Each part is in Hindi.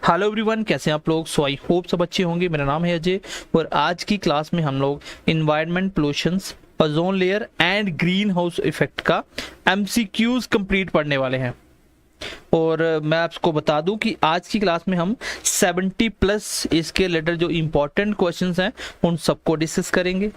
हेलो एवरीवन, कैसे हैं आप लोग। सो आई होप सब अच्छे होंगे। मेरा नाम है अजय और आज की क्लास में हम लोग environment pollutions, ozone layer and green house effect का एमसीक्यूज कंप्लीट पढ़ने वाले हैं। और मैं आपको बता दूं कि आज की क्लास में हम 70 प्लस इसके रिलेटेड जो इम्पोर्टेंट क्वेश्चंस हैं उन सबको डिस्कस करेंगे।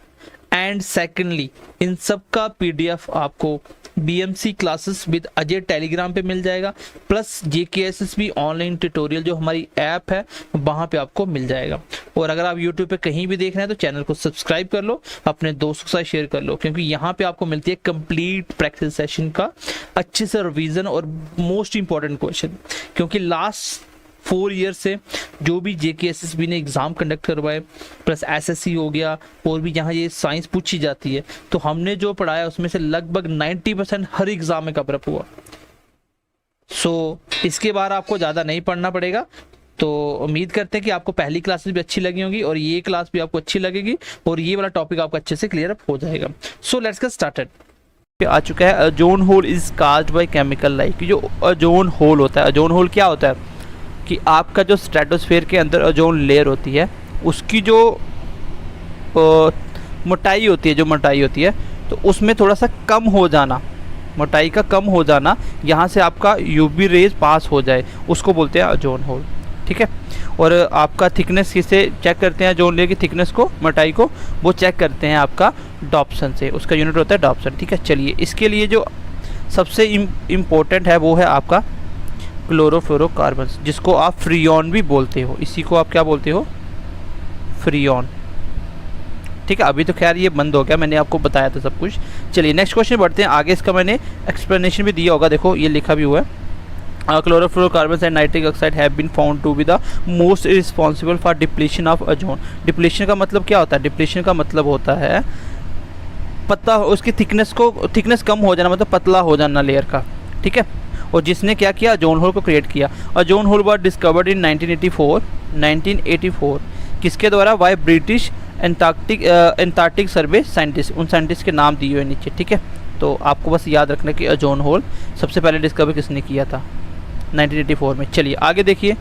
एंड सेकेंडली इन सब का पीडीएफ आपको BMC classes with Ajay Telegram पे मिल जाएगा, प्लस जेकेएसएसबी ऑनलाइन ट्यूटोरियल जो हमारी ऐप है वहाँ पे आपको मिल जाएगा। और अगर आप यूट्यूब पे कहीं भी देख रहे हैं तो चैनल को सब्सक्राइब कर लो, अपने दोस्तों के साथ शेयर कर लो, क्योंकि यहाँ पे आपको मिलती है कंप्लीट प्रैक्टिस सेशन का अच्छे से रिवीजन और मोस्ट इंपॉर्टेंट क्वेश्चन। क्योंकि लास्ट 4 ईयर से जो भी जेकेएसएसबी ने एग्ज़ाम कंडक्ट करवाए, प्लस एसएससी हो गया, और भी यहाँ ये साइंस पूछी जाती है, तो हमने जो पढ़ाया उसमें से लगभग 90% हर एग्ज़ाम में कवर अप हुआ। सो इसके बाद आपको ज़्यादा नहीं पढ़ना पड़ेगा। तो उम्मीद करते हैं कि आपको पहली क्लासेस भी अच्छी लगी होंगी और ये क्लास भी आपको अच्छी लगेगी और ये वाला टॉपिक आपका अच्छे से क्लियर अप हो जाएगा। So let's get started. आ चुका है ozone hole is caused by chemical like. जो ओजोन होल होता है, ओजोन होल क्या होता है कि आपका जो स्ट्रेटोस्फेयर के अंदर ओजोन लेयर होती है उसकी जो मोटाई होती है तो उसमें थोड़ा सा कम हो जाना, मोटाई का कम हो जाना, यहाँ से आपका यूवी रेज पास हो जाए, उसको बोलते हैं ओजोन होल। ठीक है। और आपका थिकनेस किससे चेक करते हैं? ओजोन लेयर की थिकनेस को, मोटाई को, वो चेक करते हैं आपका डॉप्सन से, उसका यूनिट होता है डॉप्सन। ठीक है। चलिए, इसके लिए जो सबसे इम्पोर्टेंट है वो है आपका क्लोरोफ्लोरोकार्बन, जिसको आप फ्रीऑन भी बोलते हो। इसी को आप क्या बोलते हो? फ्रीऑन। ठीक है। अभी तो खैर ये बंद हो गया, मैंने आपको बताया था सब कुछ। चलिए नेक्स्ट क्वेश्चन बढ़ते हैं आगे। इसका मैंने एक्सप्लेनेशन भी दिया होगा, देखो ये लिखा भी हुआ है। Chlorofluorocarbon and nitric oxide have been found to be the most responsible for depletion of ozone. Depletion का मतलब क्या होता है? डिप्लीशन का मतलब होता है पतला, उसकी थिकनेस कम हो जाना, मतलब पतला हो जाना लेयर का। ठीक है। और जिसने क्या किया? ओजोन होल को क्रिएट किया। Ozone hole was discovered in 1984 किसके द्वारा? By British Antarctic survey scientist. उन साइंटिस्ट के नाम दिए हुए नीचे। ठीक है। तो आपको बस याद रखना कि ओजोन होल सबसे पहले डिस्कवर किसने किया था? 1984 में। चलिए आगे देखिए।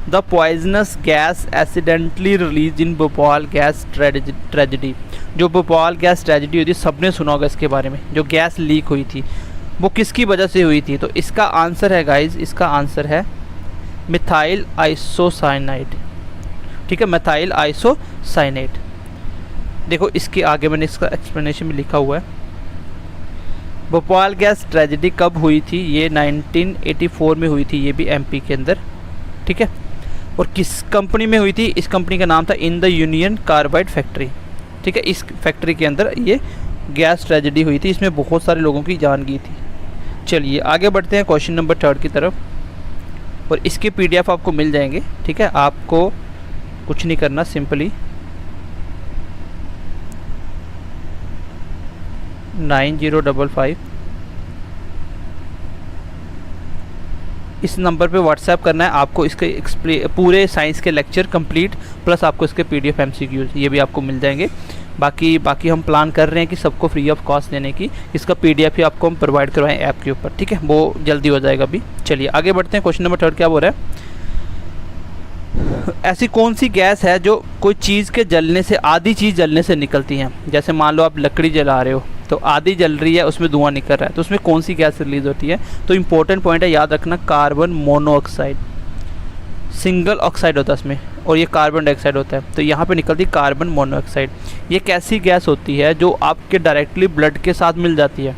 The poisonous gas accidentally release in Bhopal gas tragedy. जो भोपाल गैस ट्रेजेडी हुई थी, सबने सुना होगा इसके बारे में। जो गैस लीक हुई थी वो किसकी वजह से हुई थी? तो इसका आंसर है गाइज, इसका आंसर है मिथाइल आइसोसाइनाइड। ठीक है, मिथाइल आइसोसाइनाइड। देखो इसके आगे मैंने इसका एक्सप्लेनेशन भी लिखा हुआ है। भोपाल गैस ट्रेजेडी कब हुई थी? ये 1984 में हुई थी, ये भी एमपी के अंदर। ठीक है। और किस कंपनी में हुई थी? इस कंपनी का नाम था in the union carbide factory. ठीक है। इस फैक्ट्री के अंदर ये गैस ट्रेजेडी हुई थी, इसमें बहुत सारे लोगों की जान गई थी। चलिए आगे बढ़ते हैं क्वेश्चन नंबर 3 की तरफ। और इसके पीडीएफ आपको मिल जाएंगे। ठीक है। आपको कुछ नहीं करना, सिंपली 9055 इस नंबर पे व्हाट्सएप करना है आपको। इसके पूरे साइंस के लेक्चर कंप्लीट, प्लस आपको इसके पीडीएफ एमसीक्यूज ये भी आपको मिल जाएंगे। बाकी हम प्लान कर रहे हैं कि सबको फ्री ऑफ कॉस्ट देने की। इसका पीडीएफ ही आपको हम प्रोवाइड करवाएं ऐप के ऊपर। ठीक है। वो जल्दी हो जाएगा अभी। चलिए आगे बढ़ते हैं। क्वेश्चन नंबर 3 क्या बोल रहा है? ऐसी कौन सी गैस है जो कोई चीज़ के जलने से, आधी चीज़ जलने से निकलती है? जैसे मान लो आप लकड़ी जला रहे हो तो आधी जल रही है, उसमें धुआं निकल रहा है, तो उसमें कौन सी गैस रिलीज होती है? तो इंपॉर्टेंट पॉइंट है, याद रखना, कार्बन मोनोऑक्साइड। सिंगल ऑक्साइड होता है इसमें, और ये कार्बन डाइऑक्साइड होता है। तो यहाँ पे निकलती कार्बन मोनोऑक्साइड। ये कैसी गैस होती है? जो आपके डायरेक्टली ब्लड के साथ मिल जाती है।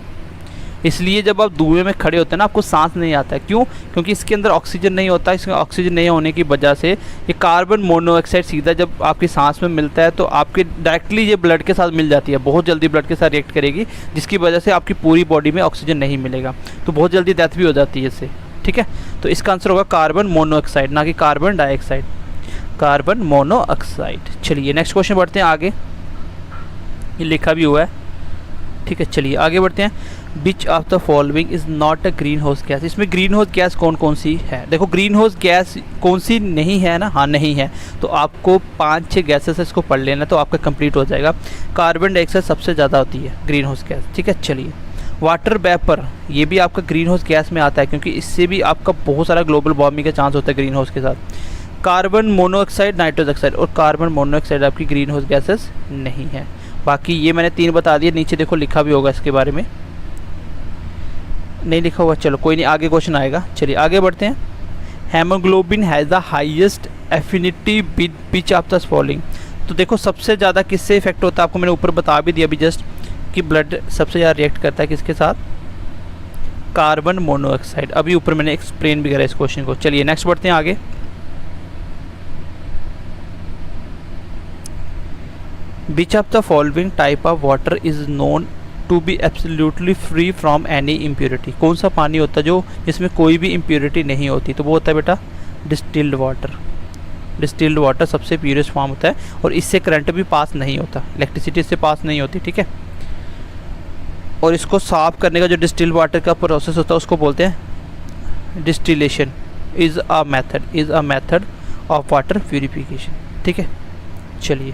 इसलिए जब आप धुएं में खड़े होते हैं ना, आपको सांस नहीं आता है। क्यों? क्योंकि इसके अंदर ऑक्सीजन नहीं होता। इसमें ऑक्सीजन नहीं होने की वजह से ये कार्बन मोनोऑक्साइड सीधा जब आपकी सांस में मिलता है तो आपके डायरेक्टली ये ब्लड के साथ मिल जाती है, बहुत जल्दी ब्लड के साथ रिएक्ट करेगी, जिसकी वजह से आपकी पूरी बॉडी में ऑक्सीजन नहीं मिलेगा, तो बहुत जल्दी डेथ भी हो जाती है इससे। ठीक है। तो इसका आंसर होगा कार्बन मोनोऑक्साइड, ना कि कार्बन डाइऑक्साइड, कार्बन मोनोऑक्साइड। चलिए नेक्स्ट क्वेश्चन बढ़ते हैं आगे, ये लिखा भी हुआ है। ठीक है। चलिए आगे बढ़ते हैं। Which of the following is not a green house gas. इसमें ग्रीन हाउस गैस कौन कौन सी है? देखो ग्रीन हाउस गैस कौन सी नहीं है ना? हाँ नहीं है। तो आपको 5-6 गैसेस इसको पढ़ लेना तो आपका कंप्लीट हो जाएगा। कार्बन डाइऑक्साइड सबसे ज़्यादा होती है ग्रीन हाउस गैस। ठीक है। चलिए वाटर वेपर, ये भी आपका ग्रीन हाउस गैस में आता है, क्योंकि इससे भी आपका बहुत सारा ग्लोबल वार्मिंग का चांस होता है ग्रीन हाउस के साथ। कार्बन मोनोऑक्साइड, नाइट्रोजन ऑक्साइड, और कार्बन मोनोऑक्साइड आपकी ग्रीन हाउस गैसेस नहीं है। बाकी ये मैंने 3 बता दिए, नीचे देखो लिखा भी होगा इसके बारे में, नहीं लिखा हुआ, चलो कोई नहीं, आगे क्वेश्चन आएगा। चलिए आगे बढ़ते हैं। Haemoglobin has the highest affinity with which of the following. तो देखो सबसे ज़्यादा किससे इफेक्ट होता है, आपको मैंने ऊपर बता भी दिया अभी जस्ट कि ब्लड सबसे ज़्यादा रिएक्ट करता है किसके साथ, कार्बन मोनोऑक्साइड। अभी ऊपर मैंने एक्सप्लेन भी करा इस क्वेश्चन को। चलिए नेक्स्ट बढ़ते हैं आगे। Which of the following type of water is known to be absolutely free from any impurity. कौन सा पानी होता है जो जिसमें कोई भी इम्प्योरिटी नहीं होती, तो वो होता है बेटा डिस्टिल्ड वाटर। डिस्टिल्ड वाटर सबसे प्योरेस्ट फॉर्म होता है और इससे करंट भी पास नहीं होता, इलेक्ट्रिसिटी से पास नहीं होती, ठीक है। और इसको साफ करने का जो डिस्टिल्ड वाटर का प्रोसेस होता है उसको बोलते हैं distillation. Is a method of water purification, ठीक है। चलिए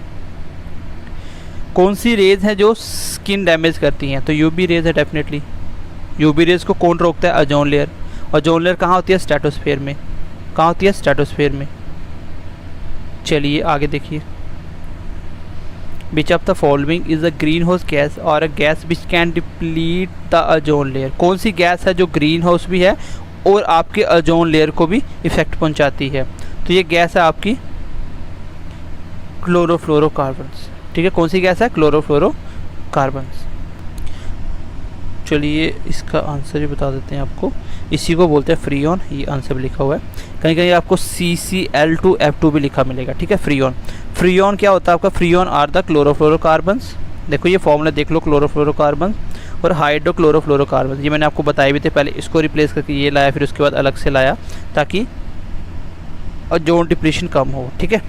कौन सी रेज है जो स्किन डैमेज करती हैं, तो यूवी रेज है डेफिनेटली। यूवी रेज को कौन रोकता है, ओजोन लेयर। ओजोन लेयर कहाँ होती है, स्ट्रेटोस्फेयर में। कहाँ होती है, स्ट्रेटोस्फेयर में। चलिए आगे देखिए। Which of the following is a green house gas और a gas which can deplete the ozone layer. कौन सी गैस है जो ग्रीन हाउस भी है और आपके ओजोन लेयर को भी इफेक्ट पहुंचाती है, तो ये गैस है आपकी क्लोरोफ्लोरोकार्बन्स, ठीक है। कौन सी गैस है, क्लोरोफ्लोरोकार्बन्स। चलिए इसका आंसर भी बता देते हैं आपको, इसी को बोलते हैं फ्रीऑन। ये आंसर भी लिखा हुआ है, कहीं कहीं आपको CCl2F2 भी लिखा मिलेगा, ठीक है। फ्रीऑन, फ्रीऑन क्या होता है आपका, फ्रीऑन आर द क्लोरोफ्लोरोकार्बन्स। देखो ये फॉर्मूला देख लो, क्लोरोफ्लोरोकार्बन और हाइड्रोक्लोरोफ्लोरोकार्बन, ये मैंने आपको बताए भी थे पहले। इसको रिप्लेस करके ये लाया, फिर उसके बाद अलग से लाया ताकि ओजोन डिप्लीशन कम हो, ठीक है।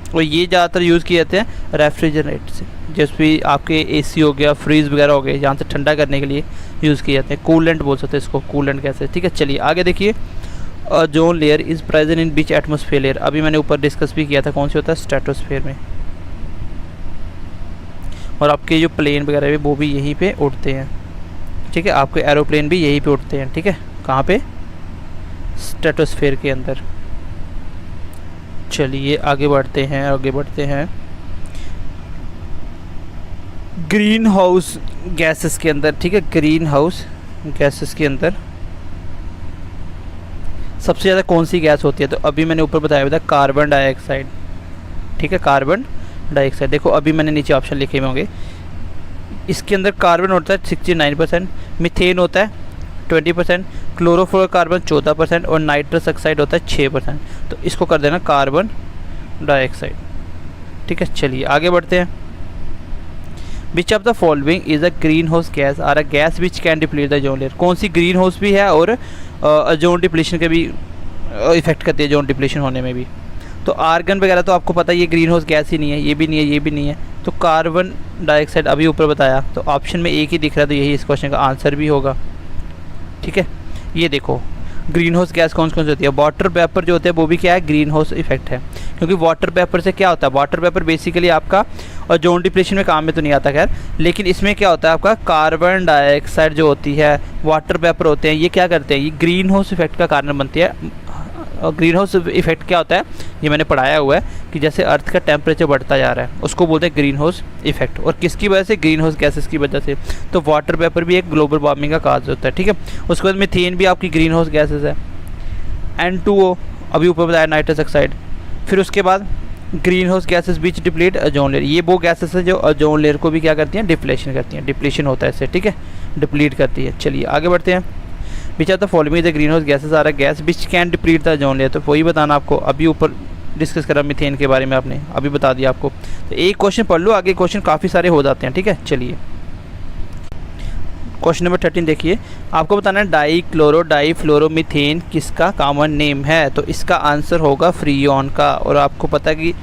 और ये ज़्यादातर यूज़ किए जाते हैं रेफ्रिजरेट से, जैसे भी आपके AC हो गया, फ्रीज वगैरह हो गए, जहाँ से ठंडा करने के लिए यूज़ किए जाते हैं। कूलेंट बोल सकते हैं इसको, कूलेंट कैसे, ठीक है। चलिए आगे देखिए। Ozone layer is present in beach atmosphere layer. अभी मैंने ऊपर डिस्कस भी किया था, कौन सी होता है, स्ट्रेटोस्फेयर में। और आपके जो प्लेन वगैरह भी वो भी यहीं पे उड़ते हैं, ठीक है। आपके एरोप्लेन भी यहीं पे उड़ते हैं, ठीक है। कहाँ पे, स्ट्रेटोस्फेयर के अंदर। चलिए आगे बढ़ते हैं। ग्रीन हाउस गैसेस के अंदर, ठीक है, ग्रीन हाउस गैसेस के अंदर सबसे ज़्यादा कौन सी गैस होती है, तो अभी मैंने ऊपर बताया था कार्बन डाइऑक्साइड, ठीक है। कार्बन डाइऑक्साइड, देखो अभी मैंने नीचे ऑप्शन लिखे हुए होंगे। इसके अंदर कार्बन होता है 69%, मीथेन होता है 20%, क्लोरोफ्लोरोकार्बन 14% और नाइट्रस ऑक्साइड होता है 6%। तो इसको कर देना कार्बन डाइऑक्साइड, ठीक है। चलिए आगे बढ़ते हैं। Which of the following is a green house gas और a gas which can deplete the ozone layer. कौन सी ग्रीन हाउस भी है और ओजोन डिप्लीशन के भी इफेक्ट करती है, ओजोन डिप्लीशन होने में भी। तो आर्गन वगैरह तो आपको पता है ये ग्रीन हाउस गैस ही नहीं है, ये भी नहीं है, ये भी नहीं है। तो कार्बन डाइऑक्साइड अभी ऊपर बताया, तो ऑप्शन में एक ही दिख रहा है, तो यही इस क्वेश्चन का आंसर भी होगा, ठीक है। ये देखो ग्रीन हाउस गैस कौन कौन सी होती है, वाटर वेपर जो होते हैं वो भी क्या है, ग्रीन हाउस इफेक्ट है। क्योंकि वाटर वेपर से क्या होता है, वाटर वेपर बेसिकली आपका ओजोन डिप्लीशन में काम में तो नहीं आता खैर, लेकिन इसमें क्या होता है आपका कार्बन डाइऑक्साइड जो होती है, वाटर वेपर होते हैं, ये क्या करते हैं, ये ग्रीन हाउस इफेक्ट का कारण बनती है। और ग्रीन हाउस इफेक्ट क्या होता है, ये मैंने पढ़ाया हुआ है कि जैसे अर्थ का टेम्परेचर बढ़ता जा रहा है उसको बोलते हैं ग्रीन हाउस इफेक्ट। और किसकी वजह से, ग्रीन हाउस गैसेस की वजह से। तो वाटर वेपर भी एक ग्लोबल वार्मिंग का काज होता है, ठीक है। उसके बाद मीथेन भी आपकी ग्रीन हाउस गैसेस है। N2O अभी ऊपर बताया, नाइट्रस ऑक्साइड। फिर उसके बाद ग्रीन हाउस गैसेस बीच डिप्लीट ओजोन लेयर, ये वो गैसेस है जो ओजोन लेयर को भी क्या करती हैं, डिप्लेशन करती हैं। डिप्लीशन होता है इससे, ठीक है, डिप्लीट करती है। चलिए आगे बढ़ते हैं। Which are the following is the greenhouse gases are a gas which can deplete the ozone layer. तो वही बताना आपको, अभी ऊपर डिस्कस करा मीथेन के बारे में, आपने अभी बता दिया आपको। तो एक क्वेश्चन पढ़ लो, आगे क्वेश्चन काफ़ी सारे हो जाते हैं, ठीक है। चलिए क्वेश्चन नंबर 13 देखिए, आपको बताना है डाईफ्लोरोमीथेन किसका कॉमन नेम है, तो इसका आंसर होगा फ्रीऑन का। और आपको पता है कि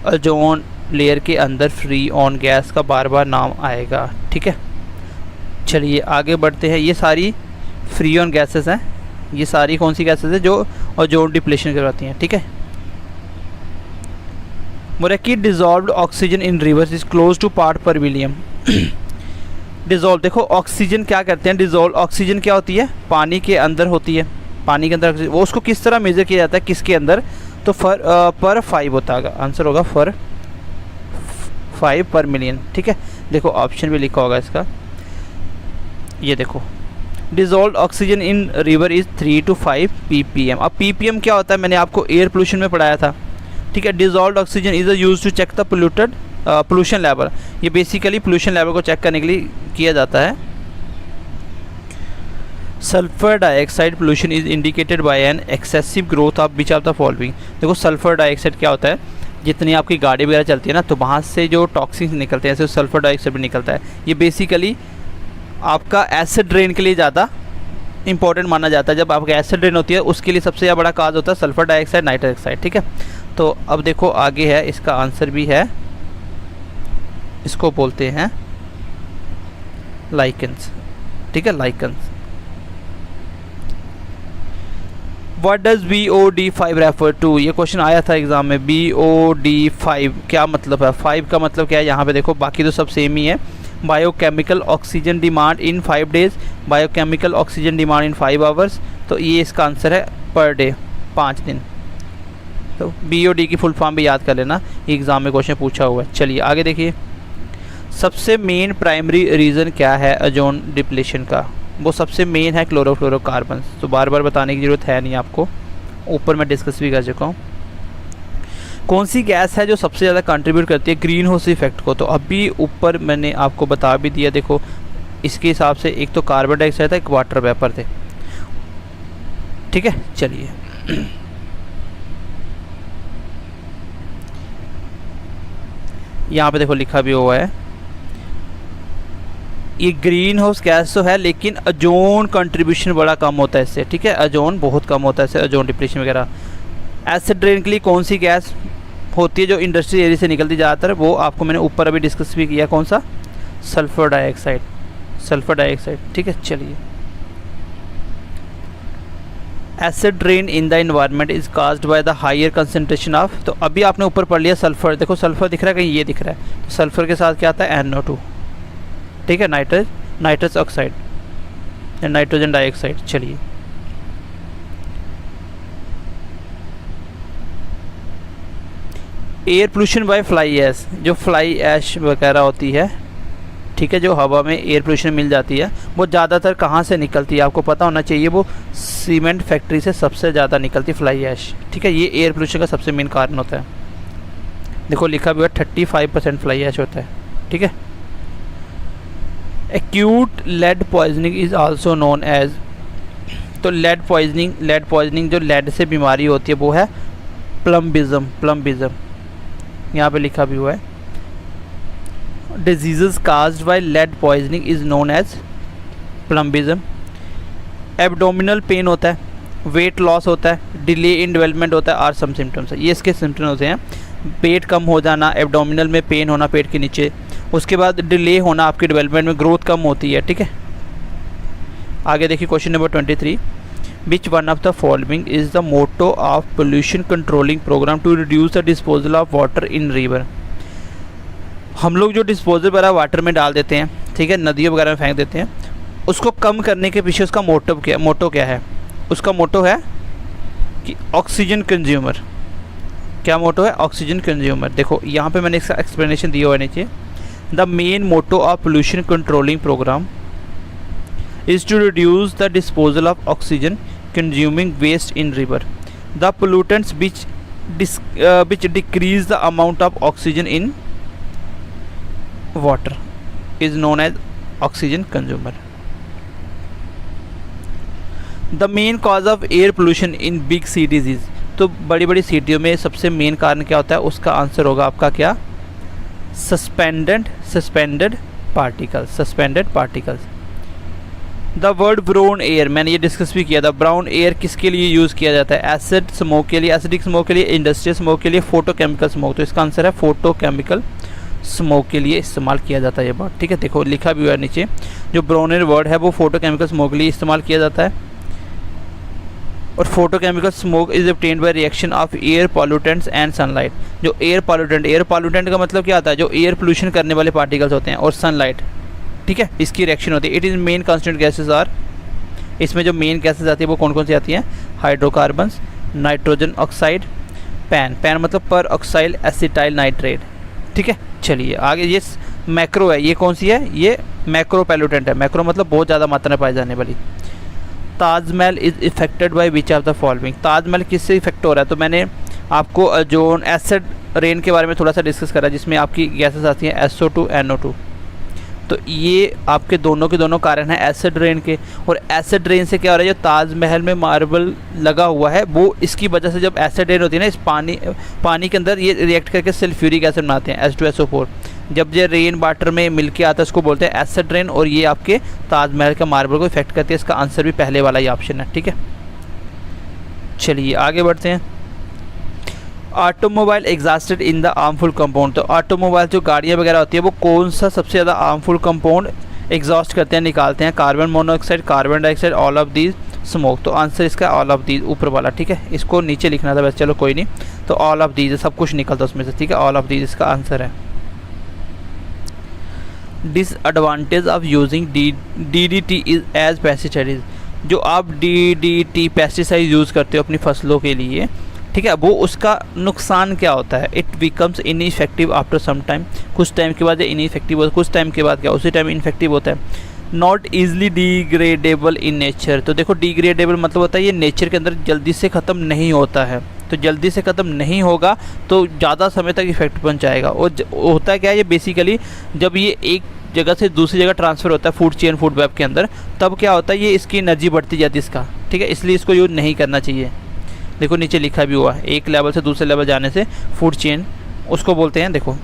ओजोन लेयर के अंदर फ्रीऑन गैस का बार बार नाम आएगा, ठीक है। चलिए आगे बढ़ते हैं। ये सारी फ्रीऑन गैसेस हैं, ये सारी कौन सी गैसेस है जो ओजोन डिप्लेशन करवाती हैं, ठीक है। मोरेकी dissolved oxygen in rivers is close to part per million. Dissolve, देखो ऑक्सीजन क्या करते हैं, डिज़ोल्व ऑक्सीजन क्या होती है, पानी के अंदर होती है, पानी के अंदर वो उसको किस तरह मेज़र किया जाता है, किसके अंदर, तो पर 5 होता है, आंसर होगा पर 5 पर मिलियन। ठीक है, देखो ऑप्शन भी लिखा होगा इसका, ये देखो dissolve oxygen in river is 3 to 5 ppm। अब ppm क्या होता है, मैंने आपको एयर पोल्यूशन में पढ़ाया था। ठीक है, dissolve oxygen is use to check the pollution level, ये बेसिकली पोल्यूशन लेवल को चेक करने के लिए किया जाता है। Sulphur dioxide pollution is indicated by an excessive growth of which of the following. देखो सल्फर डाइऑक्साइड क्या होता है, जितनी आपकी गाड़ी वगैरह चलती है ना, तो वहाँ से जो टॉक्सिन्स निकलते हैं, जैसे सल्फर डाइऑक्साइड भी निकलता है, ये बेसिकली आपका एसिड ड्रेन के लिए ज़्यादा इंपॉर्टेंट माना जाता है। जब आपका एसिड ड्रेन होती है उसके लिए सबसे बड़ा काज होता है सल्फर डाइऑक्साइड, नाइट्रस ऑक्साइड। ठीक है, तो अब देखो आगे है, इसका आंसर भी है, इसको बोलते हैं लाइकेंस। ठीक है, lichens. What does BOD5 refer to, ये क्वेश्चन आया था एग्जाम में। BOD5 क्या मतलब है, 5 का मतलब क्या है, यहाँ पे देखो बाकी तो सब सेम ही है। Biochemical oxygen demand in 5 days, biochemical oxygen demand in 5 hours, तो ये इसका आंसर है पर डे, 5 दिन। तो BOD की फुल फॉर्म भी याद कर लेना, एग्ज़ाम में क्वेश्चन पूछा हुआ है। चलिए आगे देखिए, सबसे मेन प्राइमरी रीज़न क्या है ओजोन डिप्लीशन का, वो सबसे मेन है क्लोरोफ्लोरोकार्बन। तो बार बार बताने की ज़रूरत है नहीं आपको, ऊपर मैं डिस्कस भी कर चुका हूँ। कौन सी गैस है जो सबसे ज़्यादा कंट्रीब्यूट करती है ग्रीन हाउस इफेक्ट को, तो अभी ऊपर मैंने आपको बता भी दिया। देखो इसके हिसाब से एक तो कार्बन डाइऑक्साइड था, एक वाटर वेपर थे। ठीक है, चलिए यहाँ पे देखो लिखा भी हुआ है, ये ग्रीन हाउस गैस तो है लेकिन ओजोन कंट्रीब्यूशन बड़ा कम होता है इससे। ठीक है, ओजोन बहुत कम होता है इससे, ओजोन डिप्लीशन वगैरह। एसिड रेन के लिए कौन सी गैस होती है जो इंडस्ट्री एरिया से निकलती ज़्यादातर, वो आपको मैंने ऊपर अभी डिस्कस भी किया, कौन सा, सल्फर डाइऑक्साइड, सल्फर डाइऑक्साइड। ठीक है, चलिए acid rain in the environment is caused by the higher concentration of, तो अभी आपने ऊपर पढ़ लिया सल्फर, देखो सल्फर दिख रहा है कहीं, ये दिख रहा है, तो सल्फर के साथ क्या आता है, NO2। ठीक है, नाइट्रस ऑक्साइड या नाइट्रोजन डाइऑक्साइड। चलिए air pollution by fly ash, जो फ्लाई ऐश वगैरह होती है, ठीक है, जो हवा में एयर पोल्यूशन मिल जाती है, वो ज़्यादातर कहाँ से निकलती है आपको पता होना चाहिए, वो सीमेंट फैक्ट्री से सबसे ज़्यादा निकलती फ्लाई ऐश। ठीक है, ये एयर पोल्यूशन का सबसे मेन कारण होता है। देखो लिखा भी हुआ 35% फ्लाई ऐश होता है। ठीक है, acute lead poisoning is also known as, तो लेड पॉइजनिंग जो लेड से बीमारी होती है वो है प्लम्बिज्म। यहाँ पे लिखा भी हुआ है, disease caused by lead poisoning is known as plumbism. Abdominal pain होता है, वेट लॉस होता है, डिले इन डेवलपमेंट होता है, और सम सिम्टम्स है, ये इसके सिम्टम्स होते हैं। पेट कम हो जाना, एब्डोमिनल में पेन होना पेट के नीचे, उसके बाद डिले होना आपकी डेवलपमेंट में, ग्रोथ कम होती है। ठीक है, आगे देखिए question number 23, which one of the following is the motto of pollution controlling programme to reduce the disposal of water in river. हम लोग जो डिस्पोजल वगैरह वाटर में डाल देते हैं, ठीक है, नदियों वगैरह में फेंक देते हैं, उसको कम करने के पीछे उसका मोटो क्या है, उसका मोटो है कि ऑक्सीजन कंज्यूमर। क्या मोटो है, ऑक्सीजन कंज्यूमर। देखो यहाँ पे मैंने इसका एक्सप्लेनेशन दिया हुआ है नीचे, the main motto of pollution controlling programme is to reduce the disposal of oxygen consuming waste in river. The pollutants which decrease the amount of oxygen in water is known as oxygen consumer. The main cause of air pollution in big cities is, तो बड़ी बड़ी सिटियों में सबसे मेन कारण क्या होता है, उसका आंसर होगा आपका क्या, suspended particles. The word brown air, मैंने ये डिस्कस भी किया था, ब्राउन एयर किसके लिए यूज़ किया जाता है, एसिड स्मोक के लिए, एसिडिक स्मोक के लिए, इंडस्ट्रियल स्मोक के लिए, फोटोकेमिकल स्मोक, तो इसका आंसर है फोटोकेमिकल स्मोक के लिए इस्तेमाल किया जाता है ये बात। ठीक है, देखो लिखा भी हुआ है नीचे, जो ब्राउन एयर वर्ड है वो फोटोकेमिकल स्मोक के लिए इस्तेमाल किया जाता है। और photochemical smoke is obtained by reaction of air pollutants and sunlight. जो एयर पॉल्यूटेंट का मतलब क्या आता है, जो एयर पोल्यूशन करने वाले पार्टिकल्स होते हैं, और सनलाइट, ठीक है, इसकी रिएक्शन होती है। It is main constituent gases are इसमें जो मेन गैसेस आती है वो कौन कौन सी आती हैं? हाइड्रोकार्बन्स, नाइट्रोजन ऑक्साइड, पैन मतलब पर ऑक्साइल एसिटाइल नाइट्रेट। ठीक है, चलिए आगे। ये मैक्रो है, ये कौन सी है? ये मैक्रो पैल्यूटेंट है। मैक्रो मतलब बहुत ज़्यादा मात्रा में पाई जाने वाली। Taj Mahal is affected by which of the following? Taj Mahal किससे इफेक्ट हो रहा है? तो मैंने आपको ओजोन एसिड रेन के बारे में थोड़ा सा डिस्कस करा, जिसमें आपकी गैसेस आती हैं SO2 NO2। तो ये आपके दोनों के दोनों कारण हैं एसिड रेन के। और एसिड रेन से क्या हो रहा है? जो ताजमहल में मार्बल लगा हुआ है वो इसकी वजह से, जब एसिड रेन होती है ना, इस पानी के अंदर ये रिएक्ट करके सल्फ्यूरिक एसिड बनाते हैं H2SO4। जब ये रेन वाटर में मिलके आता है उसको बोलते हैं एसिड रेन, और ये आपके ताजमहल के मार्बल को इफेक्ट करती है। इसका आंसर भी पहले वाला ही ऑप्शन है। ठीक है, चलिए आगे बढ़ते हैं। Automobile exhausted in the harmful compound. तो ऑटोमोबाइल जो गाड़ियाँ वगैरह होती है वो कौन सा सबसे ज़्यादा हार्मफुल कंपाउंड एग्जॉस्ट करते हैं, निकालते हैं? Carbon monoxide, carbon dioxide, all of these, smoke. तो आंसर इसका ऑल ऑफ दीज, ऊपर वाला। ठीक है, इसको नीचे लिखना था वैसे, चलो कोई नहीं। तो ऑल ऑफ दीज सब कुछ निकलता उसमें से। ठीक है, ऑल ऑफ दीज इसका आंसर है। Disadvantage of using DDT is as pesticide. जो आप DDT पेस्टिसाइड यूज़ करते हो अपनी फसलों के लिए, ठीक है, वो उसका नुकसान क्या होता है? It becomes ineffective after some time. कुछ टाइम के बाद ये इनइफेक्टिव होता है, कुछ टाइम के बाद क्या उसी टाइम इनफेक्टिव होता है। Not easily degradable in nature. तो देखो डिग्रेडेबल मतलब होता है ये नेचर के अंदर जल्दी से ख़त्म नहीं होता है। तो जल्दी से ख़त्म नहीं होगा तो ज़्यादा समय तक इफेक्ट पहुँचाएगा। और होता है क्या है, ये बेसिकली जब ये एक जगह से दूसरी जगह ट्रांसफ़र होता है फूड चेन, फूड वेब के अंदर, तब क्या होता है, ये इसकी एनर्जी बढ़ती जाती है इसका। ठीक है, इसलिए इसको यूज़ नहीं करना चाहिए। देखो नीचे लिखा भी हुआ है, एक लेवल से दूसरे लेवल जाने से फूड चेन उसको बोलते हैं। देखो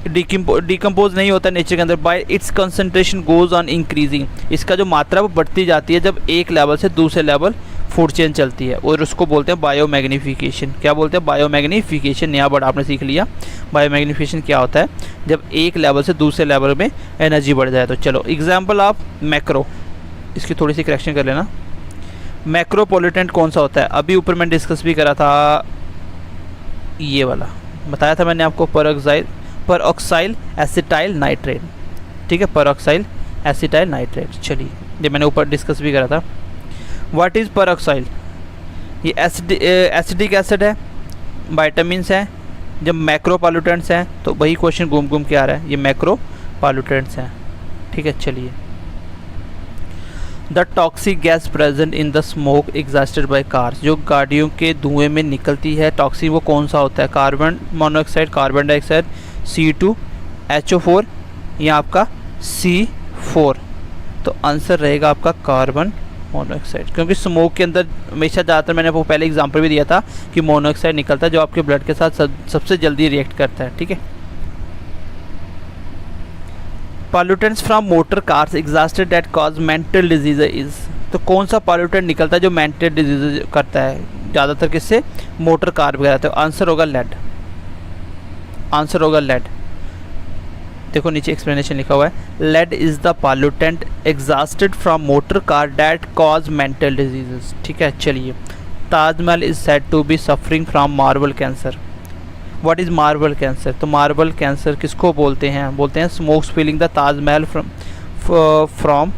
डिकम्पोज नहीं होता नेचर के अंदर, bye it's concentration goes on increasing. इसका जो मात्रा वो बढ़ती जाती है जब एक लेवल से दूसरे लेवल फूड चेन चलती है, और उसको बोलते हैं बायोमैग्नीफिकेशन। क्या बोलते हैं? बायोमैग्नीफिकेशन। नया वर्ड आपने सीख लिया। बायोमैग्नीफिकेशन क्या होता है? जब एक लेवल से दूसरे लेवल में एनर्जी बढ़ जाए। तो चलो एग्जाम्पल ऑफ मैक्रो, इसकी थोड़ी सी करेक्शन कर लेना। मैक्रो पॉल्यूटेंट कौन सा होता है? अभी ऊपर मैंने डिस्कस भी करा था, ये वाला बताया था मैंने आपको, पर ऑक्साइल एसिटाइल नाइट्रेट। ठीक है, पर ऑक्साइल एसिटाइल नाइट्रेट। चलिए ये मैंने ऊपर डिस्कस भी करा था। व्हाट इज़ पर ऑक्साइल? ये एसिडिक एसिड है, वाइटामिन्स हैं। जब मैक्रो पॉल्यूटेंट्स हैं तो वही क्वेश्चन घूम घूम के आ रहा है, ये मैक्रो पॉल्यूटेंट्स हैं। ठीक है, चलिए। The toxic gas present in the smoke exhausted by cars. जो गाड़ियों के धुएं में निकलती है टॉक्सिक, वो कौन सा होता है? Carbon monoxide, carbon dioxide, C2, HO4 या आपका C4। तो आंसर रहेगा आपका कार्बन मोनोऑक्साइड, क्योंकि स्मोक के अंदर हमेशा ज़्यादातर, मैंने आपको पहले एग्जांपल भी दिया था कि मोनोऑक्साइड निकलता है जो आपके ब्लड के साथ सबसे जल्दी रिएक्ट करता है। ठीक है। Pollutants from motor cars exhausted that cause mental disease is. तो कौन सा पॉल्यूटेंट निकलता है जो मेंटल डिजीज करता है ज़्यादातर? किससे? मोटर कार वगैरह। तो आंसर होगा लेड। आंसर होगा लेड। देखो नीचे एक्सप्लेनेशन लिखा हुआ है, lead is the pollutant exhausted from motor car that cause mental diseases. ठीक है, चलिए। Taj Mahal is said to be suffering from marble cancer. What is marble cancer? तो मार्बल कैंसर किसको बोलते हैं? बोलते हैं smoke spilling the Taj Mahal from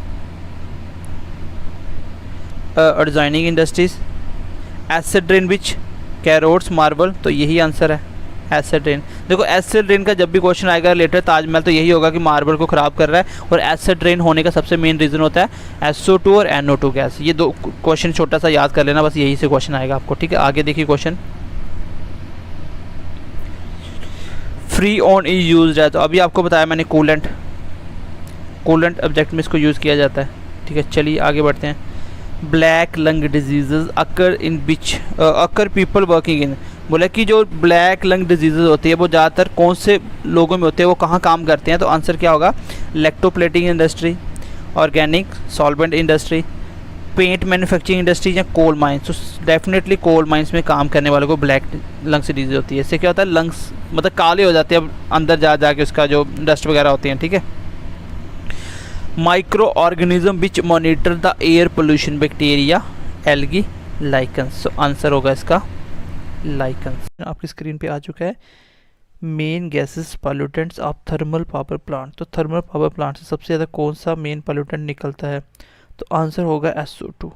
adjoining industries. Acid rain which corrodes marble. तो यही आंसर है, एसिड रेन। देखो एसिड रेन का जब भी क्वेश्चन आएगा रिलेटेड ताजमहल तो यही होगा कि मार्बल को ख़राब कर रहा है, और एसिड रेन होने का सबसे मेन रीज़न होता है SO2 और NO2 गैस। ये दो क्वेश्चन छोटा सा याद कर लेना, बस यही से क्वेश्चन आएगा आपको। ठीक है, आगे देखिए question. Free on is use है, तो अभी आपको बताया मैंने कूलेंट ऑब्जेक्ट में इसको यूज़ किया जाता है। ठीक है, चलिए आगे बढ़ते हैं। Black lung disease occur in which occur people working in. बोला कि जो ब्लैक लंग डिजीज़ होती है वो ज़्यादातर कौन से लोगों में होते हैं, वो कहाँ काम करते हैं? तो आंसर क्या होगा? Electroplating industry, organic solvent industry, paint manufacturing industry या कोल माइंस। तो डेफिनेटली कोल माइंस में काम करने वालों को ब्लैक लंग्स डिजीज़ होती है। इससे क्या होता है? लंग्स मतलब काले हो जाते हैं अंदर जा के उसका जो डस्ट वगैरह होती हैं। ठीक है। Micro organism which monitor the air pollution, bacteria, algae, lichens. तो आंसर होगा इसका लाइकन्स। आपकी स्क्रीन पे आ चुका है main gases pollutants of thermal power plant. तो थर्मल पावर प्लांट से सबसे ज़्यादा कौन सा मेन पॉल्यूटेंट निकलता है? तो आंसर होगा SO2।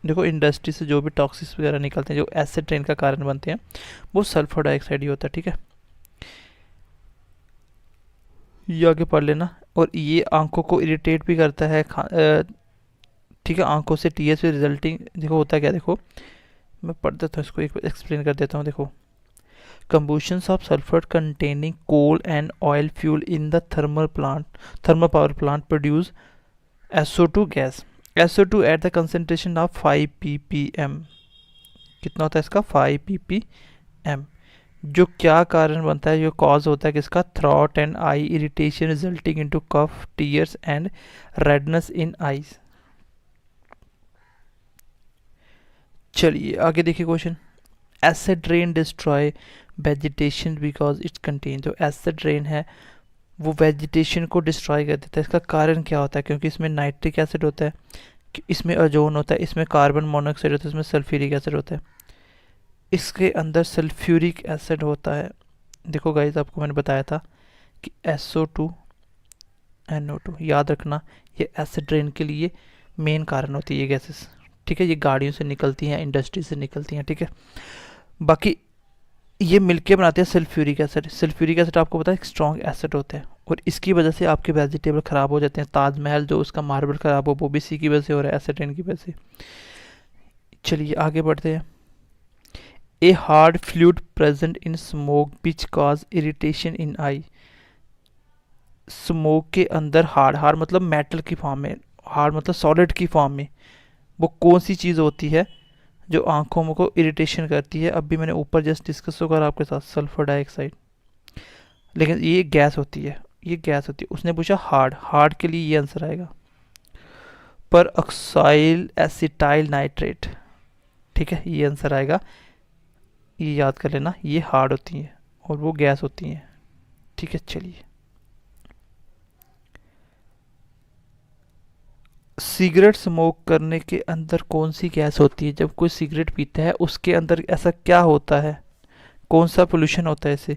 देखो इंडस्ट्री से जो भी टॉक्सिस वगैरह निकलते हैं जो एसिड रेन का कारण बनते हैं वो सल्फर डाइऑक्साइड ही होता है, ठीक है। ये आगे पढ़ लेना। और ये आंखों को इरिटेट भी करता है, ठीक है, आंखों से टीएस से रिजल्टिंग, देखो होता क्या, देखो मैं पढ़ देता हूँ इसको, एक एक्सप्लेन कर देता हूँ। देखो, combustions of sulfur containing coal and oil fuel in the thermal power plant produce SO2 gas। SO2 at the concentration of 5 ppm। कितना होता है इसका? 5 ppm। जो क्या कारण बनता है, जो कॉज होता है किसका? Throat and eye irritation resulting into cough, tears and redness in eyes. चलिए आगे देखिए question. Acid rain destroy vegetation because its content. जो एसिड रेन है वो वेजिटेशन को डिस्ट्रॉय कर देता है। इसका कारण क्या होता है? क्योंकि इसमें नाइट्रिक एसिड होता है, इसमें ओजोन होता है, इसमें कार्बन मोनोऑक्साइड होता है, इसमें सल्फ्यूरिक एसिड होता है, इसके अंदर सल्फ्यूरिक एसिड होता है। देखो गाइस, आपको मैंने बताया था कि SO2 NO2, याद रखना ये एसिड रेन के लिए मेन कारण होती है ये गैसेस, ठीक है। ये गाड़ियों से निकलती हैं, इंडस्ट्री से निकलती हैं, ठीक है। बाकी ये मिलके बनाते हैं सल्फ्यूरिक एसिड। सल्फ्यूरिक एसिड आपको पता है एक स्ट्रॉन्ग एसिड होता है और इसकी वजह से आपके वेजिटेबल ख़राब हो जाते हैं। ताजमहल जो उसका मार्बल ख़राब हो वो भी इसी की वजह से हो रहा है, एसिड रेन की वजह से। चलिए आगे बढ़ते हैं। A hard fluid present in smoke which cause irritation in I. Smoke के अंदर हार्ड मतलब मेटल की फॉर्म में, हार्ड मतलब सॉलिड की फॉर्म में, वो कौन सी चीज़ होती है जो आंखों को इरिटेशन करती है? अभी मैंने ऊपर जस्ट डिस्कस करा आपके साथ, सल्फर डाइऑक्साइड। लेकिन ये गैस होती है, ये गैस होती है। उसने पूछा हार्ड के लिए ये आंसर आएगा, पर ऑक्साइल एसिटाइल नाइट्रेट, ठीक है, ये आंसर आएगा। ये याद कर लेना, ये हार्ड होती हैं और वो गैस होती हैं, ठीक है। चलिए, सिगरेट स्मोक करने के अंदर कौन सी गैस होती है? जब कोई सिगरेट पीता है उसके अंदर ऐसा क्या होता है, कौन सा पोल्यूशन होता है इसे?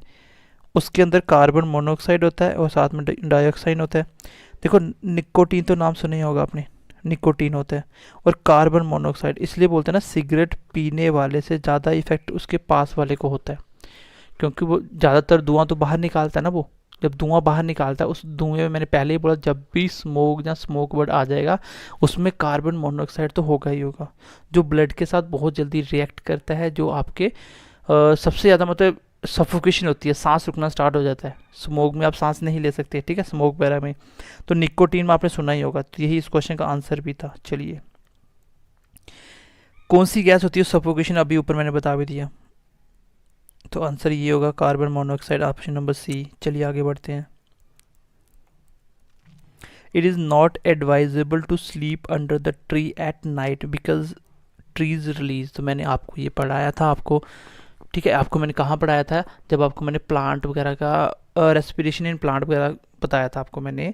उसके अंदर कार्बन मोनोऑक्साइड होता है और साथ में डाइऑक्साइड होता है। देखो निकोटीन तो नाम सुना ही होगा आपने, निकोटीन होता है और कार्बन मोनोऑक्साइड। इसलिए बोलते हैं ना, सिगरेट पीने वाले से ज़्यादा इफेक्ट उसके पास वाले को होता है, क्योंकि वो ज़्यादातर धुआं तो बाहर निकालता है ना। वो जब धुआं बाहर निकालता है, उस धुएं में मैंने पहले ही बोला, जब भी स्मोक या स्मोक वर्ड आ जाएगा उसमें कार्बन मोनोऑक्साइड तो होगा ही होगा, जो ब्लड के साथ बहुत जल्दी रिएक्ट करता है, जो आपके सबसे ज़्यादा मतलब सफोकेशन होती है, सांस रुकना स्टार्ट हो जाता है। स्मोक में आप सांस नहीं ले सकते, ठीक है, स्मोक वगैरह में। तो निकोटीन में आपने सुना ही होगा, तो यही इस क्वेश्चन का आंसर भी था। चलिए, कौन सी गैस होती है सफोकेशन? अभी ऊपर मैंने बता भी दिया, तो आंसर ये होगा carbon monoxide, option number C. चलिए आगे बढ़ते हैं। It is not advisable to sleep under the tree at night because trees release. तो मैंने आपको ये पढ़ाया था आपको, ठीक है, आपको मैंने कहाँ पढ़ाया था? जब आपको मैंने प्लांट वगैरह का रेस्पिरेशन इन प्लांट वगैरह बताया था आपको मैंने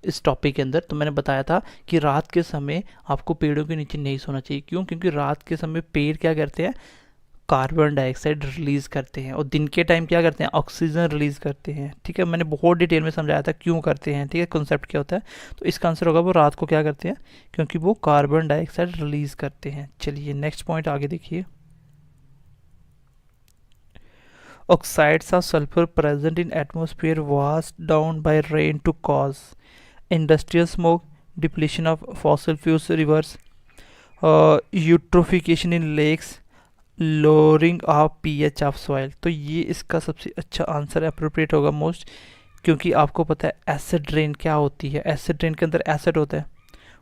इस टॉपिक के अंदर। तो मैंने बताया था कि रात के समय आपको पेड़ों के नीचे नहीं सोना चाहिए। क्यों? क्योंकि रात के समय पेड़ क्या करते हैं? कार्बन डाइऑक्साइड रिलीज़ करते हैं, और दिन के टाइम क्या करते हैं? ऑक्सीजन रिलीज़ करते हैं, ठीक है। मैंने बहुत डिटेल में समझाया था क्यों करते हैं, ठीक है, कॉन्सेप्ट क्या होता है। तो इसका आंसर होगा वो रात को क्या करते हैं? क्योंकि वो कार्बन डाइऑक्साइड रिलीज़ करते हैं। चलिए नेक्स्ट पॉइंट आगे देखिए। Oxides of sulfur present in atmosphere washed down by rain to cause industrial smoke, depletion of fossil fuels rivers, eutrophication in lakes, lowering of pH of soil। तो ये इसका सबसे अच्छा आंसर अप्रोप्रिएट होगा मोस्ट, क्योंकि आपको पता है एसिड रेन क्या होती है। एसिड रेन के अंदर एसिड होता है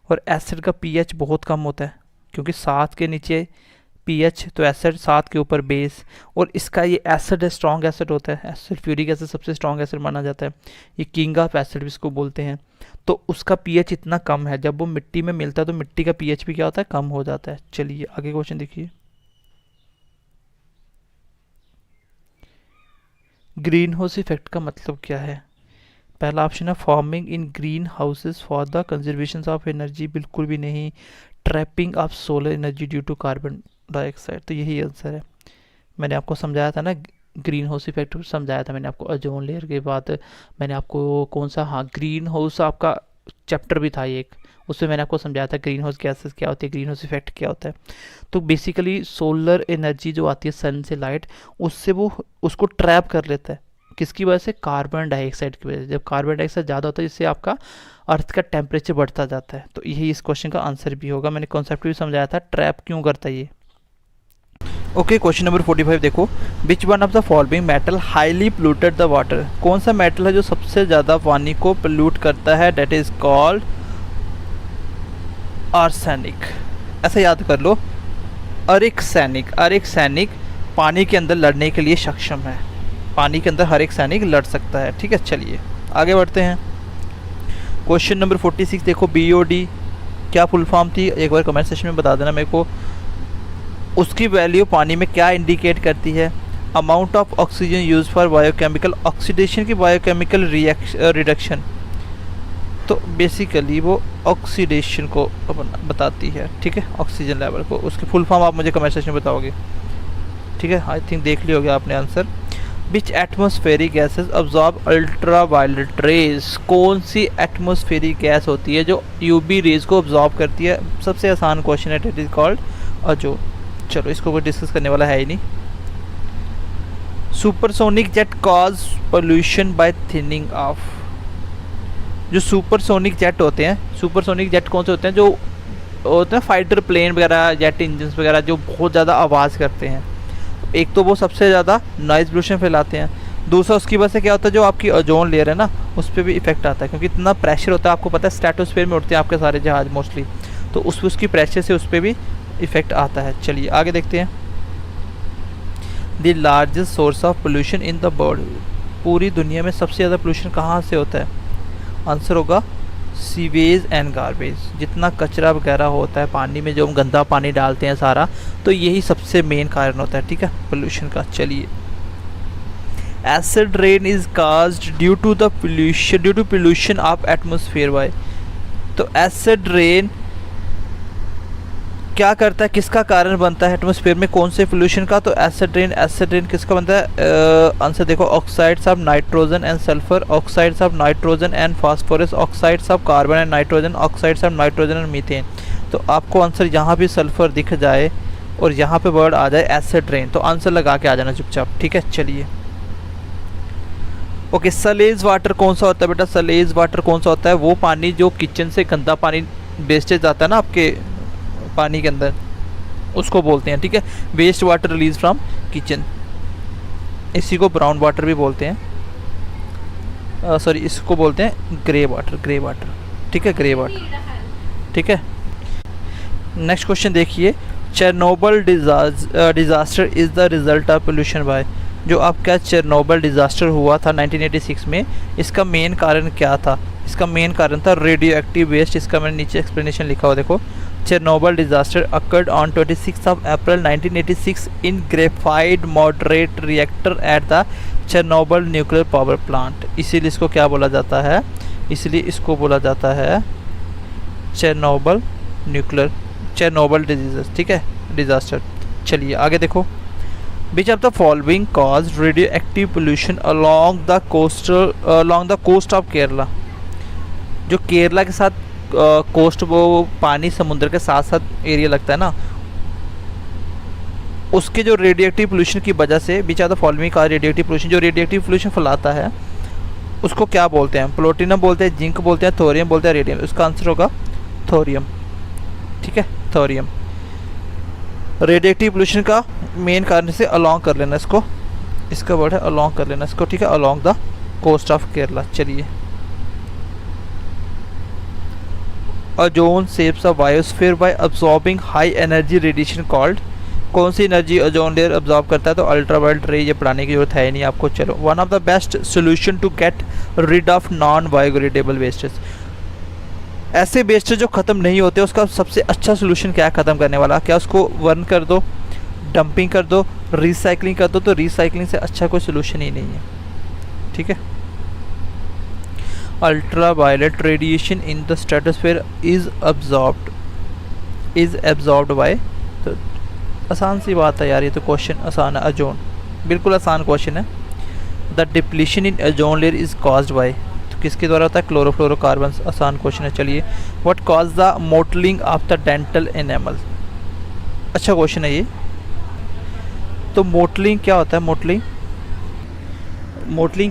और एसिड का pH बहुत कम होता है, क्योंकि 7 के नीचे pH तो एसिड, 7 के ऊपर बेस, और इसका ये एसिड है, स्ट्रॉन्ग एसिड होता है। सल्फ्यूरिक एसिड सबसे स्ट्रॉन्ग एसिड माना जाता है, ये किंग ऑफ एसिड भी इसको बोलते हैं। तो उसका pH इतना कम है, जब वो मिट्टी में मिलता है तो मिट्टी का pH भी क्या होता है? कम हो जाता है। चलिए आगे क्वेश्चन देखिए। ग्रीन हाउस इफेक्ट का मतलब क्या है? पहला ऑप्शन है farming in greenhouses for the conservation of energy, बिल्कुल भी नहीं। Trapping of solar energy due to carbon dioxide, तो यही आंसर है। मैंने आपको समझाया था ना, ग्रीन हाउस इफेक्ट समझाया था मैंने आपको ओजोन लेयर के बाद। मैंने आपको कौन सा, हाँ, ग्रीन हाउस आपका चैप्टर भी था एक, उसमें मैंने आपको समझाया था ग्रीन हाउस गैसेस क्या होती है, ग्रीन हाउस इफेक्ट क्या होता है। तो बेसिकली सोलर एनर्जी जो आती है सन से, लाइट, उससे वो उसको ट्रैप कर लेता है। किसकी वजह से? कार्बन डाइऑक्साइड की वजह से। जब कार्बन डाइऑक्साइड ज़्यादा होता है जिससे आपका अर्थ का टेम्परेचर बढ़ता जाता है। तो यही इस क्वेश्चन का आंसर भी होगा। मैंने कॉन्सेप्ट भी समझाया था ट्रैप क्यों करता है ये। ओके, क्वेश्चन नंबर 45 देखो, विच one of the following metal highly polluted the water? कौन सा मेटल है जो सबसे ज़्यादा पानी को पोल्यूट करता है? That is called arsenic. ऐसा याद कर लो, अरेक्सैनिक। अरेक्सैनिक पानी के अंदर लड़ने के लिए सक्षम है, पानी के अंदर हर एक सैनिक लड़ सकता है। ठीक है, चलिए आगे बढ़ते हैं। क्वेश्चन नंबर 46 देखो, BOD क्या फुल फॉर्म थी? एक बार कमेंट सेक्शन में बता देना मेरे को। उसकी वैल्यू पानी में क्या इंडिकेट करती है? Amount of oxygen use for biochemical oxidation की बायोकेमिकल रिडक्शन। तो बेसिकली वो ऑक्सीडेशन को बताती है। ठीक है, ऑक्सीजन लेवल को। उसकी फुल फॉर्म आप मुझे कमेंट सेक्शन में बताओगे। ठीक है, आई थिंक देख लियोगे आपने answer. Which atmospheric gases absorb ultra violet rays? कौन सी एटमोस्फेरिक गैस होती है जो UV रेज को अब्जॉर्ब करती है? सबसे आसान क्वेश्चन है, इट इज कॉल्ड ओजोन। चलो इसको कोई डिस्कस करने वाला है ही नहीं। Supersonic jet cause pollution by thinning of. जो सुपरसोनिक जेट होते हैं, सुपरसोनिक जेट कौन से होते हैं? जो होते हैं फाइटर प्लेन वगैरह, जेट इंजन वगैरह, जो बहुत ज़्यादा आवाज़ करते हैं। एक तो वो सबसे ज़्यादा नॉइज़ पोल्यूशन फैलाते हैं, दूसरा उसकी वजह से क्या होता है, जो आपकी ओजोन लेयर है ना, उस पर भी इफेक्ट आता है, क्योंकि इतना प्रेशर होता है। आपको पता है स्ट्रेटोस्फीयर में उड़ते हैं आपके सारे जहाज मोस्टली, तो उसकी प्रेशर से उस पर भी इफेक्ट आता है। चलिए आगे देखते हैं। The largest source of pollution in the world. पूरी दुनिया में सबसे ज़्यादा पोल्यूशन कहाँ से होता है? आंसर होगा सीवेज एंड गार्बेज। जितना कचरा वगैरह होता है पानी में, जो हम गंदा पानी डालते हैं सारा, तो यही सबसे मेन कारण होता है। ठीक है, पोल्यूशन का। चलिए, acid rain is caused due to pollution of atmosphere by. तो एसिड रेन क्या करता है, किसका कारण बनता है एटमोसफेयर में? कौन से पोल्यूशन का? तो एसिड रेन किसका बनता है? आंसर देखो, oxides of nitrogen and sulphur, oxides of nitrogen and phosphorus, oxides of carbon and nitrogen, oxides of nitrogen and methane. तो आपको आंसर यहाँ भी सल्फर दिख जाए और यहाँ पे वर्ड आ जाए एसिड रेन, तो आंसर लगा के आ जाना चुपचाप। ठीक है, चलिए। ओके, सलेज वाटर कौन सा होता है बेटा? सलेज वाटर कौन सा होता है? वो पानी जो किचन से गंदा पानी वेस्टेज आता है ना आपके पानी के अंदर, उसको बोलते हैं। ठीक है, waste water release from kitchen. इसी को ब्राउन वाटर भी बोलते हैं, सॉरी इसको बोलते हैं ग्रे वाटर। ठीक है, ग्रे वाटर। ठीक है, नेक्स्ट क्वेश्चन देखिए। Chernobyl disaster is the result of pollution by. जो आपका चेरनोबिल डिजास्टर हुआ था 1986 में, इसका मेन कारण क्या था? इसका मेन कारण था रेडियो एक्टिव वेस्ट। इसका मैंने नीचे एक्सप्लेनेशन लिखा हुआ देखो। Chernobyl disaster occurred on 26th of April 1986 in graphite moderate reactor at the Chernobyl nuclear power plant। इसीलिए इसको क्या बोला जाता है? इसलिए इसको बोला जाता है Chernobyl disease। ठीक है, डिजास्टर। चलिए आगे देखो। Which of the following caused radioactive pollution along the coast of Kerala? जो केरला के साथ कोस्ट, वो पानी समुद्र के साथ साथ एरिया लगता है ना, उसके जो रेडिएटिव पोल्यूशन की वजह से, बीच ऑफ द फॉलोइंग का रेडिएटिव पोल्यूशन, जो रेडिएटिव पोल्यूशन फैलाता है उसको क्या बोलते हैं? प्लूटोनियम बोलते हैं, जिंक बोलते हैं, थोरियम बोलते हैं, रेडियम। उसका आंसर होगा थोरियम। ठीक है, थोरियम। रेडिएटिव पोल्यूशन का मेन कारण से अलोंग कर लेना इसको, इसका वर्ड है अलोंग कर लेना इसको। ठीक है, along the coast of Kerala. चलिए, ozone saves a biosphere by absorbing high energy radiation called. कौन सी एनर्जी ओजोन लेयर अब्सॉर्ब करता है? तो अल्ट्रावायलेट रे। ये पढ़ाने की जरूरत है ही नहीं आपको। चलो, one of the best solution to get rid of non biodegradable wastage. ऐसे वेस्टेज जो ख़त्म नहीं होते, उसका सबसे अच्छा सोल्यूशन क्या है ख़त्म करने वाला? क्या उसको बर्न कर दो, डंपिंग कर दो, रिसाइकलिंग कर दो? तो रिसाइकलिंग से अच्छा कोई सोल्यूशन ही नहीं है। ठीक है, ultraviolet radiation in the stratosphere is absorbed by। तो आसान सी बात है यार, ये तो क्वेश्चन आसान है। ओजोन, बिल्कुल आसान क्वेश्चन है। The depletion in ozone layer is caused by, तो किसके द्वारा होता है? क्लोरोफ्लोरोकार्बन। आसान क्वेश्चन है। चलिए, what cause the mottling of the dental enamel. अच्छा क्वेश्चन है ये। तो मोटलिंग क्या होता है? मोटलिंग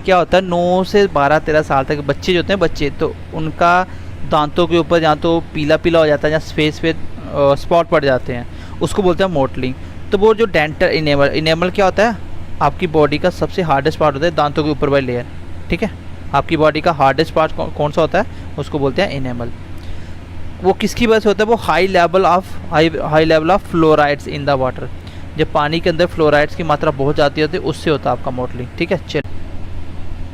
क्या होता है? 9 से 12-13 साल तक बच्चे जो होते हैं, बच्चे तो उनका दांतों के ऊपर या तो पीला पीला हो जाता है या फेस पे स्पॉट पड़ जाते हैं, उसको बोलते हैं मोटलिंग। तो वो जो डेंटल इनेमल क्या होता है? आपकी बॉडी का सबसे हार्डेस्ट पार्ट होता है दांतों के ऊपर वाली लेयर, ठीक है। आपकी बॉडी का हार्डेस्ट पार्ट कौन सा होता है? उसको बोलते हैं इनेमल। वो किसकी वजह से होता है? वो high level of fluorides in the water. जब पानी के अंदर फ्लोराइड्स की मात्रा बहुत जाती होती है, उससे होता है आपका मोटलिंग, ठीक है। चल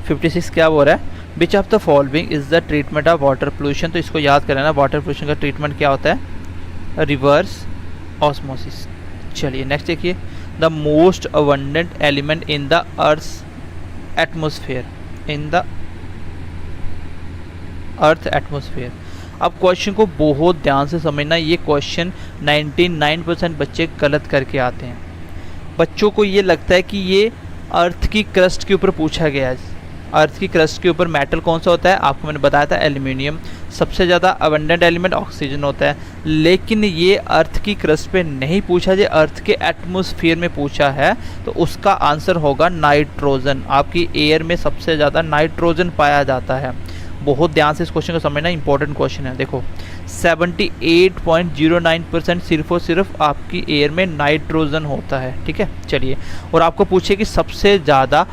56 क्या बोल रहा है? विच of the following is the treatment of water pollution. तो इसको याद करना, वाटर पोल्यूशन का ट्रीटमेंट क्या होता है? Reverse osmosis. चलिए नेक्स्ट देखिए, the most abundant element in the earth atmosphere, in the earth atmosphere. अब क्वेश्चन को बहुत ध्यान से समझना, ये क्वेश्चन 99% बच्चे गलत करके आते हैं। बच्चों को ये लगता है कि ये अर्थ की क्रस्ट के ऊपर पूछा गया है। अर्थ की क्रस्ट के ऊपर मेटल कौन सा होता है? आपको मैंने बताया था एल्यूमिनियम। सबसे ज़्यादा अबंडेंट एलिमेंट ऑक्सीजन होता है। लेकिन ये अर्थ की क्रस्ट पे नहीं पूछा, ये अर्थ के एटमॉस्फेयर में पूछा है, तो उसका आंसर होगा नाइट्रोजन। आपकी एयर में सबसे ज़्यादा नाइट्रोजन पाया जाता है। बहुत ध्यान से इस क्वेश्चन को समझना, इंपॉर्टेंट क्वेश्चन है। देखो 78.09% सिर्फ और सिर्फ आपकी एयर में नाइट्रोजन होता है, ठीक है। चलिए, और आपको पूछे कि सबसे ज़्यादा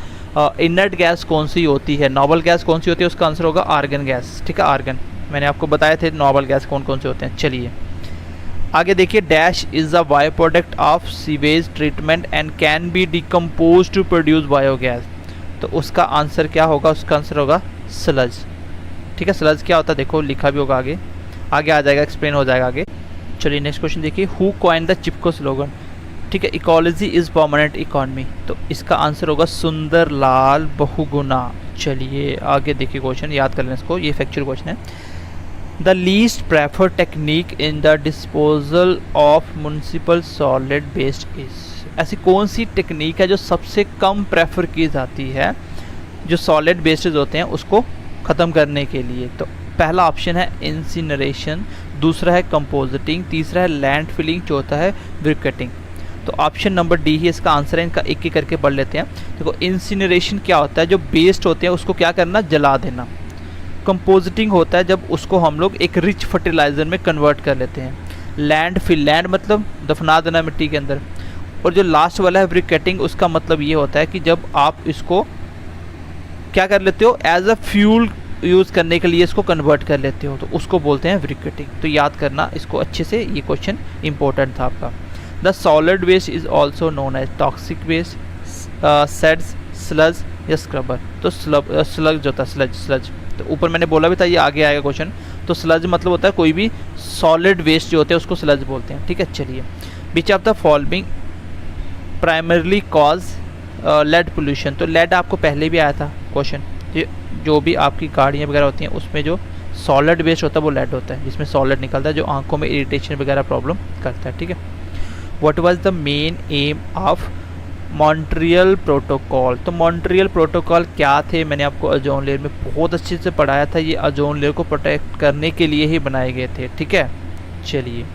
इनर्ट गैस कौन सी होती है, नोबल गैस कौन सी होती है, उसका आंसर होगा आर्गन गैस, ठीक है। आर्गन मैंने आपको बताए थे नोबल गैस कौन कौन से होते हैं। चलिए आगे देखिए, dash is a bio product of sewage treatment and can be decompose to produce biogas. तो उसका आंसर क्या होगा? उसका आंसर होगा स्लज, ठीक है। स्लज क्या होता है? देखो लिखा भी होगा, आगे आगे आ जाएगा, एक्सप्लेन हो जाएगा आगे। चलिए नेक्स्ट क्वेश्चन देखिए, who coined the Chipko slogan, ठीक है। इकोलॉजी इज़ परमानेंट इकोनॉमी, तो इसका आंसर होगा सुंदरलाल बहुगुणा। चलिए आगे देखिए, क्वेश्चन याद कर लें इसको, ये फैक्चुअल क्वेश्चन है। The least preferred technique in the disposal of municipal solid waste is. ऐसी कौन सी टेक्निक है जो सबसे कम प्रेफर की जाती है जो सॉलिड वेस्टेज होते हैं उसको ख़त्म करने के लिए? तो पहला ऑप्शन है इंसिनरेशन, दूसरा है कंपोजिटिंग, तीसरा है लैंड फिलिंग, चौथा है ब्रिकेटिंग। तो ऑप्शन नंबर डी ही इसका आंसर है। इनका एक एक करके पढ़ लेते हैं। देखो इंसिनरेशन क्या होता है? जो वेस्ट होते हैं उसको क्या करना? जला देना। कंपोजिटिंग होता है जब उसको हम लोग एक रिच फर्टिलाइज़र में कन्वर्ट कर लेते हैं। लैंड मतलब दफना देना मिट्टी के अंदर। और जो लास्ट वाला है ब्रिकेटिंग, उसका मतलब ये होता है कि जब आप इसको क्या कर लेते हो, एज अ फ्यूल यूज़ करने के लिए इसको कन्वर्ट कर लेते हो, तो उसको बोलते हैं ब्रिकेटिंग। तो याद करना इसको अच्छे से, ये क्वेश्चन इंपॉर्टेंट था आपका। The solid waste is also known as toxic waste, सेड्स, स्लज या स्क्रबर। तो स्लज होता है, स्लज तो ऊपर मैंने बोला भी था, ये आगे आएगा क्वेश्चन। तो स्लज मतलब होता है कोई भी सॉलिड वेस्ट जो होते हैं उसको स्लज बोलते हैं, ठीक है। चलिए, which of the following primarily cause lead pollution. तो लेड आपको पहले भी आया था क्वेश्चन। जो भी आपकी गाड़ियाँ वगैरह होती हैं उसमें जो सॉलिड वेस्ट होता है वो लेड होता है, जिसमें सॉलिड निकलता है जो आंखों में इरिटेशन वगैरह प्रॉब्लम करता है, ठीक है। What was the main M of Montreal protocol. तो मॉन्ट्रियल प्रोटोकॉल क्या थे? मैंने आपको ओजोन लेयर में बहुत अच्छे से पढ़ाया था। ये ओजोन लेयर को प्रोटेक्ट करने के लिए ही बनाए गए थे, ठीक है। चलिए,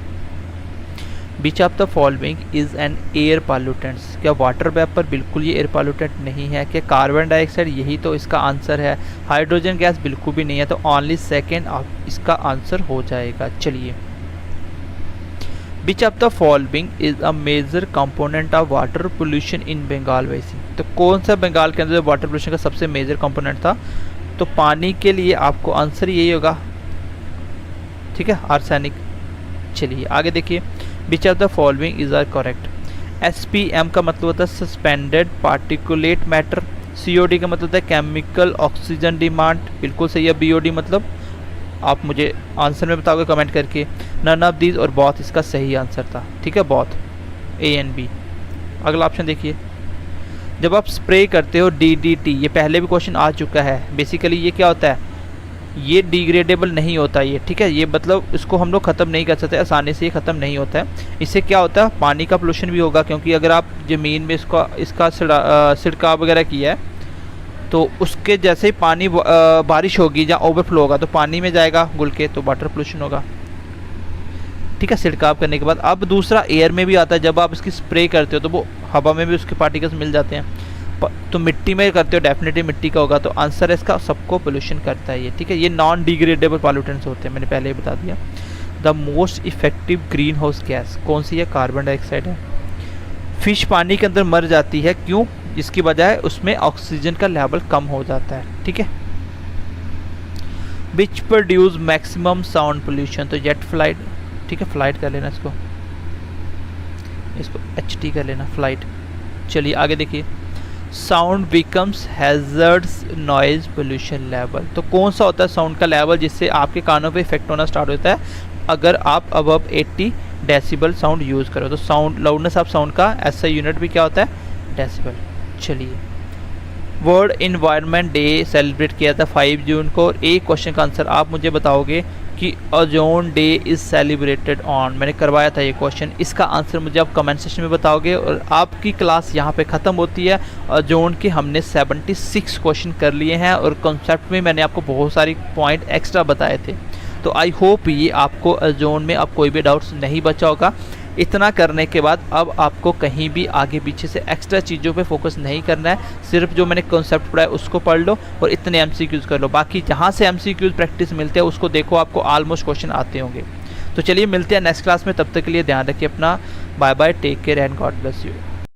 which of the following is an air pollutants. क्या वाटर वेपर बिल्कुल ये एयर पॉल्यूटेंट नहीं है? क्या कार्बन डाइऑक्साइड? यही तो इसका आंसर है। हाइड्रोजन गैस बिल्कुल भी नहीं है, तो ओनली सेकेंड इसका आंसर हो जाएगा। चलिए, which of the following is a major component of water pollution in Bengal basin. तो कौन सा बंगाल के अंदर वाटर पोल्यूशन का सबसे मेजर कंपोनेंट था? तो पानी के लिए आपको आंसर यही होगा, ठीक है, आर्सेनिक। चलिए आगे देखिए, which of the following is are correct. SPM का मतलब होता है सस्पेंडेड पार्टिकुलेट मैटर। COD का मतलब होता है केमिकल ऑक्सीजन डिमांड, बिल्कुल सही है। BOD मतलब आप मुझे आंसर में बताओगे कमेंट करके। नन ऑफ दीज और बॉथ इसका सही आंसर था, ठीक है, बॉथ, A and B। अगला ऑप्शन देखिए, जब आप स्प्रे करते हो DDT, ये पहले भी क्वेश्चन आ चुका है। बेसिकली ये क्या होता है? ये डिग्रेडेबल नहीं होता ये, ठीक है। ये मतलब इसको हम लोग ख़त्म नहीं कर सकते आसानी से, ये ख़त्म नहीं होता है। इससे क्या होता है, पानी का पोल्यूशन भी होगा, क्योंकि अगर आप ज़मीन में इसका छिड़काव वगैरह किया है तो उसके जैसे ही पानी बारिश होगी या ओवरफ्लो होगा तो पानी में जाएगा घुल के, तो वाटर पोल्यूशन होगा, ठीक है, छिड़काव करने के बाद। अब दूसरा एयर में भी आता है, जब आप इसकी स्प्रे करते हो तो वो हवा में भी उसके पार्टिकल्स मिल जाते हैं। तो मिट्टी में करते हो डेफिनेटली मिट्टी का होगा, तो आंसर है इसका सबको पोल्यूशन करता है ये, ठीक है। ये नॉन डिग्रेडेबल पॉल्यूटेंट्स होते हैं, मैंने पहले ही बता दिया। The most effective green house gas कौन सी है, कार्बन डाइऑक्साइड है। फिश पानी के अंदर मर जाती है, क्यों, जिसकी वजह है उसमें ऑक्सीजन का लेवल कम हो जाता है, ठीक है। Which produce maximum sound pollution, तो जेट फ्लाइट, ठीक है, फ्लाइट कर लेना इसको HT कर लेना, फ्लाइट। चलिए आगे देखिए, sound becomes hazards noise pollution level, तो कौन सा होता है साउंड का लेवल जिससे आपके कानों पे इफेक्ट होना स्टार्ट होता है अगर आप अबव 80 डेसिबल साउंड यूज़ करो। तो साउंड लाउडनेस ऑफ साउंड का SI यूनिट भी क्या होता है, डेसिबल। चलिए, वर्ल्ड इन्वायरमेंट डे सेलिब्रेट किया था 5 जून को, और एक क्वेश्चन का आंसर आप मुझे बताओगे कि ozone day is celebrated on, मैंने करवाया था ये क्वेश्चन, इसका आंसर मुझे आप कमेंट सेक्शन में बताओगे। और आपकी क्लास यहाँ पे ख़त्म होती है। ओजोन के हमने 76 क्वेश्चन कर लिए हैं और कॉन्सेप्ट में मैंने आपको बहुत सारी पॉइंट एक्स्ट्रा बताए थे। तो आई होप ये आपको ओजोन में अब कोई भी डाउट्स नहीं बचा होगा। इतना करने के बाद अब आपको कहीं भी आगे पीछे से एक्स्ट्रा चीज़ों पे फोकस नहीं करना है, सिर्फ जो मैंने कॉन्सेप्ट पढ़ा है उसको पढ़ लो और इतने MCQs कर लो। बाकी जहाँ से MCQs प्रैक्टिस मिलते हैं उसको देखो, आपको ऑलमोस्ट क्वेश्चन आते होंगे। तो चलिए मिलते हैं नेक्स्ट क्लास में, तब तक के लिए ध्यान रखिए अपना। Bye bye, take care and God bless you.